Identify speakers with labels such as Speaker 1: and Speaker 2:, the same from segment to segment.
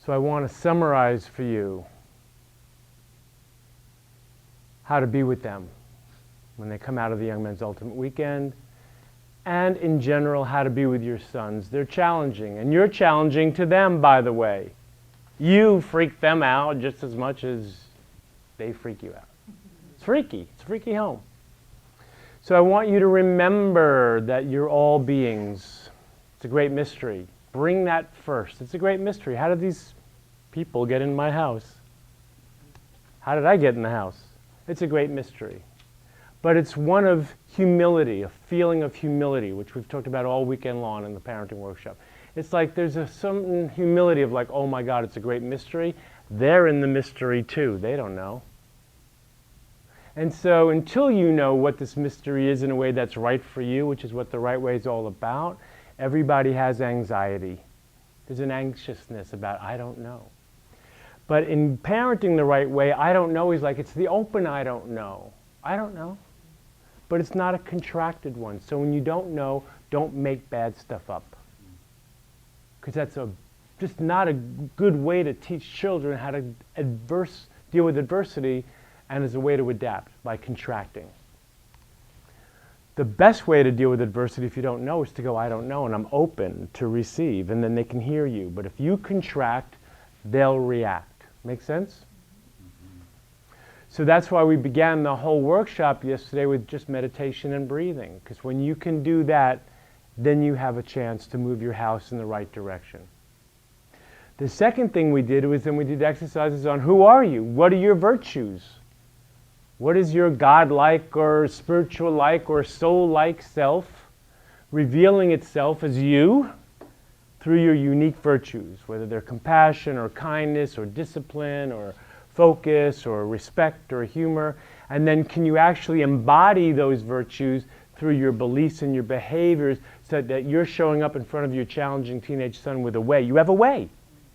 Speaker 1: So I want to summarize for you how to be with them when they come out of the Young Men's Ultimate Weekend, and in general, how to be with your sons. They're challenging, and you're challenging to them, by the way. You freak them out just as much as they freak you out. It's freaky. It's a freaky home. So I want you to remember that you're all beings. It's a great mystery. Bring that first. It's a great mystery. How did these people get in my house? How did I get in the house? It's a great mystery. But it's one of humility, a feeling of humility, which we've talked about all weekend long in the parenting workshop. It's like there's a certain humility of like, oh my God, it's a great mystery. They're in the mystery too. They don't know. And so until you know what this mystery is in a way that's right for you, which is what the right way is all about, everybody has anxiety. There's an anxiousness about, I don't know. But in parenting the right way, I don't know is like, it's the open I don't know. I don't know. But it's not a contracted one. So when you don't know, don't make bad stuff up. Because that's just not a good way to teach children how to deal with adversity, and as a way to adapt by contracting. The best way to deal with adversity if you don't know is to go, I don't know, and I'm open to receive, and then they can hear you. But if you contract, they'll react. Make sense? So that's why we began the whole workshop yesterday with just meditation and breathing, because when you can do that, then you have a chance to move your house in the right direction. The second thing we did was then we did exercises on who are you? What are your virtues? What is your God-like or spiritual-like or soul-like self revealing itself as you through your unique virtues, whether they're compassion or kindness or discipline or focus or respect or humor, and then can you actually embody those virtues through your beliefs and your behaviors so that you're showing up in front of your challenging teenage son with a way. You have a way.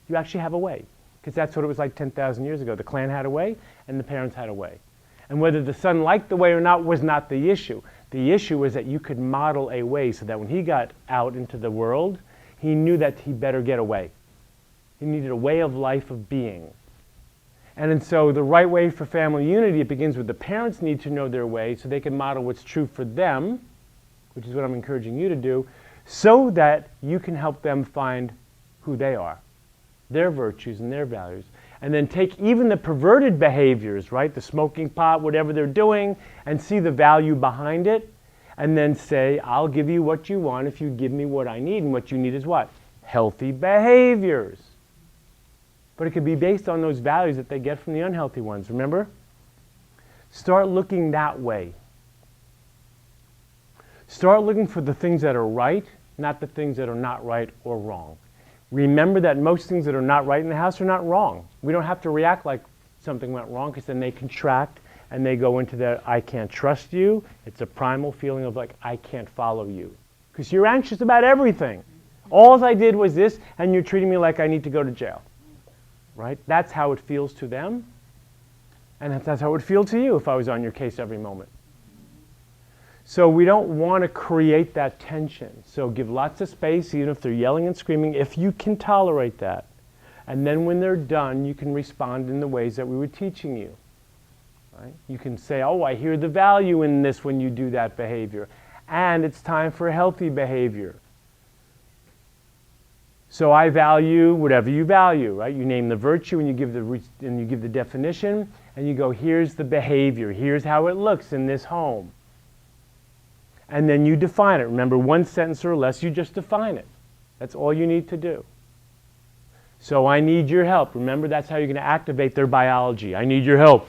Speaker 1: You actually have a way, because that's what it was like 10,000 years ago. The clan had a way and the parents had a way. And whether the son liked the way or not was not the issue. The issue was that you could model a way so that when he got out into the world, he knew that he better get away. He needed a way of life of being. And so the right way for family unity, it begins with the parents need to know their way so they can model what's true for them, which is what I'm encouraging you to do, so that you can help them find who they are, their virtues and their values. And then take even the perverted behaviors, right, the smoking pot, whatever they're doing, and see the value behind it, and then say, I'll give you what you want if you give me what I need, and what you need is what? Healthy behaviors. But it could be based on those values that they get from the unhealthy ones, remember? Start looking that way. Start looking for the things that are right, not the things that are not right or wrong. Remember that most things that are not right in the house are not wrong. We don't have to react like something went wrong, because then they contract and they go into that I can't trust you. It's a primal feeling of like I can't follow you, because you're anxious about everything. All I did was this and you're treating me like I need to go to jail. Right? That's how it feels to them, and that's how it would feel to you if I was on your case every moment. So we don't want to create that tension. So give lots of space, even if they're yelling and screaming, if you can tolerate that. And then when they're done, you can respond in the ways that we were teaching you. Right? You can say, oh, I hear the value in this when you do that behavior. And it's time for healthy behavior. So I value whatever you value, right? You name the virtue and you give the definition, and you go, here's the behavior. Here's how it looks in this home. And then you define it. Remember, one sentence or less, you just define it. That's all you need to do. So I need your help. Remember, that's how you're going to activate their biology. I need your help.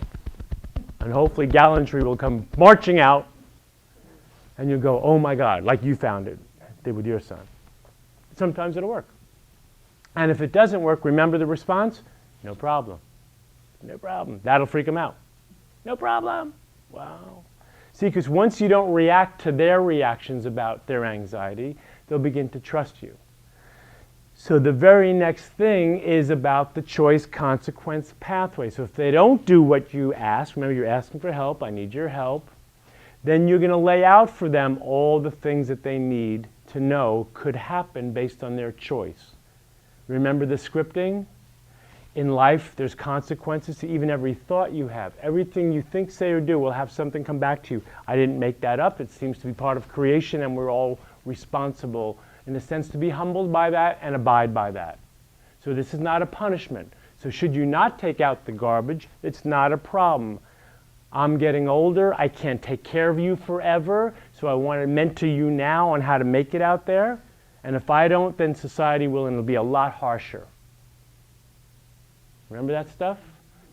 Speaker 1: And hopefully gallantry will come marching out, and you'll go, oh my God, like you found it. Did with your son. Sometimes it'll work. And if it doesn't work, remember the response? No problem. No problem. That'll freak them out. No problem. Wow. See, because once you don't react to their reactions about their anxiety, they'll begin to trust you. So the very next thing is about the choice consequence pathway. So if they don't do what you ask, remember you're asking for help, I need your help, then you're going to lay out for them all the things that they need to know could happen based on their choice. Remember the scripting? In life, there's consequences to even every thought you have. Everything you think, say, or do will have something come back to you. I didn't make that up. It seems to be part of creation, and we're all responsible, in a sense, to be humbled by that and abide by that. So this is not a punishment. So should you not take out the garbage, it's not a problem. I'm getting older. I can't take care of you forever, so I want to mentor you now on how to make it out there. And if I don't, then society will, and it'll be a lot harsher. Remember that stuff?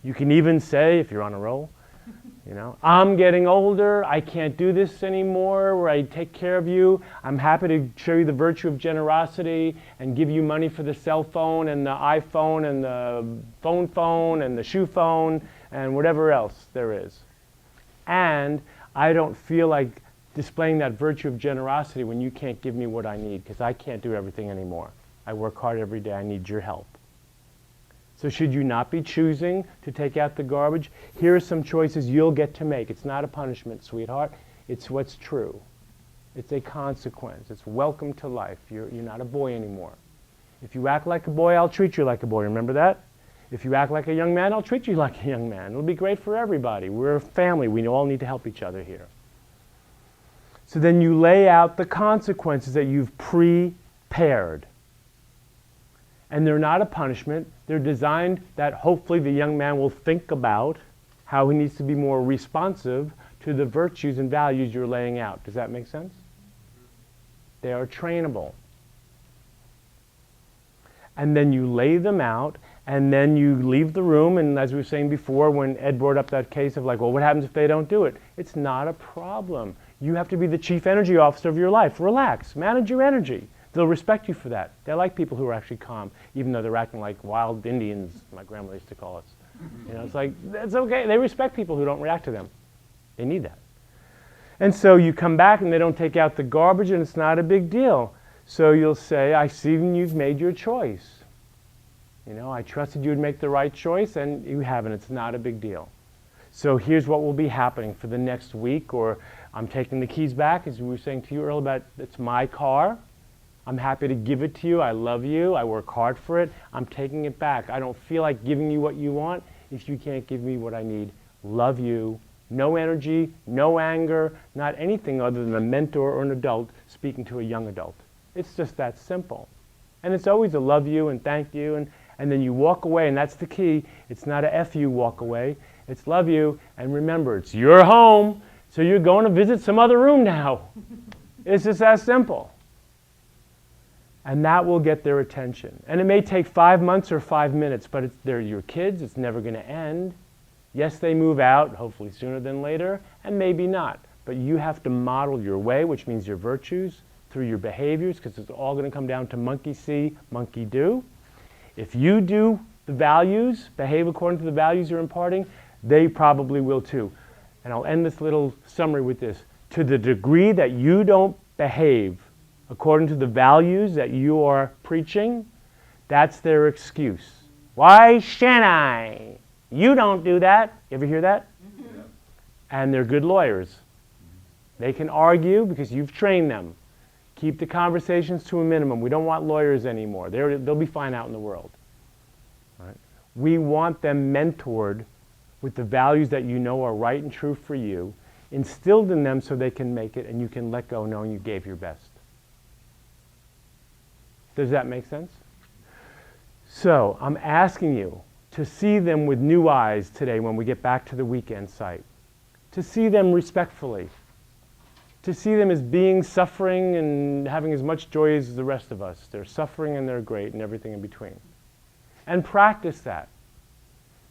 Speaker 1: You can even say, if you're on a roll, I'm getting older, I can't do this anymore, where I take care of you. I'm happy to show you the virtue of generosity and give you money for the cell phone and the iPhone and the phone and the shoe phone and whatever else there is. And I don't feel like displaying that virtue of generosity when you can't give me what I need, because I can't do everything anymore. I work hard every day, I need your help. So should you not be choosing to take out the garbage? Here are some choices you'll get to make. It's not a punishment, sweetheart. It's what's true. It's a consequence. It's welcome to life. You're not a boy anymore. If you act like a boy, I'll treat you like a boy. Remember that? If you act like a young man, I'll treat you like a young man. It'll be great for everybody. We're a family. We all need to help each other here. So then you lay out the consequences that you've prepared. And they're not a punishment. They're designed that hopefully the young man will think about how he needs to be more responsive to the virtues and values you're laying out. Does that make sense? They are trainable. And then you lay them out, and then you leave the room, and as we were saying before, when Ed brought up that case of like, well, what happens if they don't do it? It's not a problem. You have to be the chief energy officer of your life. Relax. Manage your energy. They'll respect you for that. They like people who are actually calm, even though they're acting like wild Indians, my grandmother used to call us. It's like, that's okay. They respect people who don't react to them. They need that. And so you come back and they don't take out the garbage, and it's not a big deal. So you'll say, I see you've made your choice. I trusted you would make the right choice, and you haven't. It's not a big deal. So here's what will be happening for the next week, or I'm taking the keys back, as we were saying to you earlier about it's my car. I'm happy to give it to you. I love you. I work hard for it. I'm taking it back. I don't feel like giving you what you want if you can't give me what I need. Love you. No energy, no anger, not anything other than a mentor or an adult speaking to a young adult. It's just that simple. And it's always a love you and thank you, and then you walk away, and that's the key. It's not a F you walk away. It's love you, and remember, it's your home, so you're going to visit some other room now. It's just that simple. And that will get their attention. And it may take 5 months or 5 minutes, but they're your kids. It's never going to end. Yes, they move out, hopefully sooner than later, and maybe not. But you have to model your way, which means your virtues, through your behaviors, because it's all going to come down to monkey see, monkey do. If you do the values, behave according to the values you're imparting, they probably will too. And I'll end this little summary with this. To the degree that you don't behave according to the values that you are preaching, that's their excuse. Why shan't I? You don't do that. You ever hear that? Mm-hmm. And they're good lawyers. They can argue because you've trained them. Keep the conversations to a minimum. We don't want lawyers anymore. They'll be fine out in the world. Right? We want them mentored with the values that you know are right and true for you, instilled in them so they can make it, and you can let go knowing you gave your best. Does that make sense? So I'm asking you to see them with new eyes today when we get back to the weekend site. To see them respectfully. To see them as being suffering and having as much joy as the rest of us. They're suffering and they're great and everything in between. And practice that.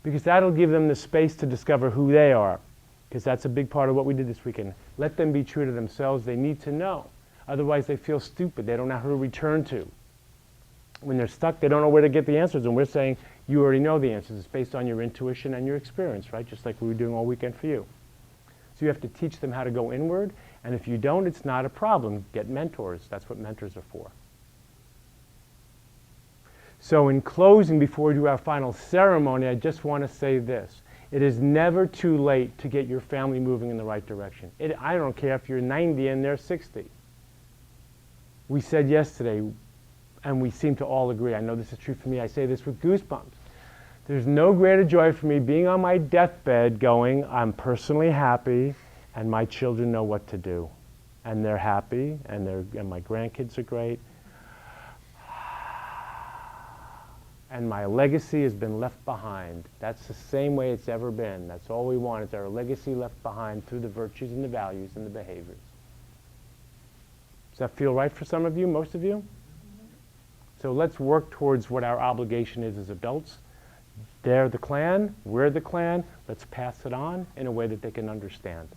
Speaker 1: Because that'll give them the space to discover who they are. Because that's a big part of what we did this weekend. Let them be true to themselves. They need to know. Otherwise they feel stupid. They don't know who to return to. When they're stuck, they don't know where to get the answers. And we're saying, you already know the answers. It's based on your intuition and your experience, right? Just like we were doing all weekend for you. So you have to teach them how to go inward. And if you don't, it's not a problem. Get mentors. That's what mentors are for. So in closing, before we do our final ceremony, I just want to say this. It is never too late to get your family moving in the right direction. I don't care if you're 90 and they're 60. We said yesterday, and we seem to all agree, I know this is true for me, I say this with goosebumps, There's no greater joy for me being on my deathbed going, I'm personally happy and my children know what to do. And they're happy and my grandkids are great. And my legacy has been left behind. That's the same way it's ever been. That's all we want, is our legacy left behind through the virtues and the values and the behaviors. Does that feel right for some of you, most of you? So let's work towards what our obligation is as adults. They're the clan, we're the clan. Let's pass it on in a way that they can understand.